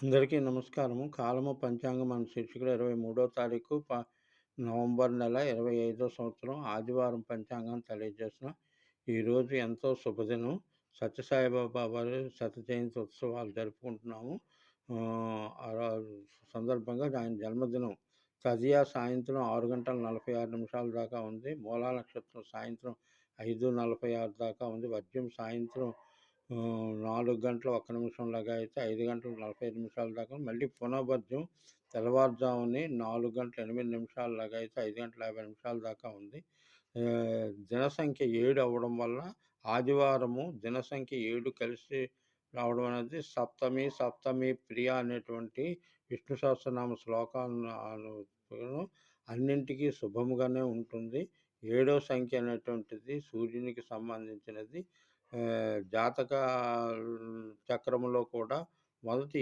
అందరికీ నమస్కారము. కాలము పంచాంగం అనే శీర్షికలో 23వ తారీఖు నవంబర్ నెల 25వ సంవత్సరం ఆదివారం పంచాంగం తెలియజేస్తున్నాం. ఈరోజు ఎంతో శుభదినం. సత్యసాయిబాబా వారి శత జయంతి ఉత్సవాలు జరుపుకుంటున్నాము. సందర్భంగా ఆయన జన్మదినం తదియా సాయంత్రం 6:46 దాకా ఉంది. మూలా నక్షత్రం సాయంత్రం 5:46 దాకా ఉంది. వర్జ్యం సాయంత్రం 4:01 అయితే 5:45 దాకా మళ్ళీ పునర్వర్జ్యం తెల్లవారుజాముని 4:08 అయితే 5:50 దాకా ఉంది. దినసంఖ్య 7 అవ్వడం వల్ల ఆదివారము దినసంఖ్య 7 కలిసి రావడం అనేది సప్తమి సప్తమి ప్రియ అనేటువంటి విష్ణు సహస్రనామ శ్లోకాలను అన్నింటికీ శుభముగానే ఉంటుంది. 7వ సంఖ్య అనేటువంటిది సూర్యునికి సంబంధించినది. జాతక చక్రములో కూడా మొదటి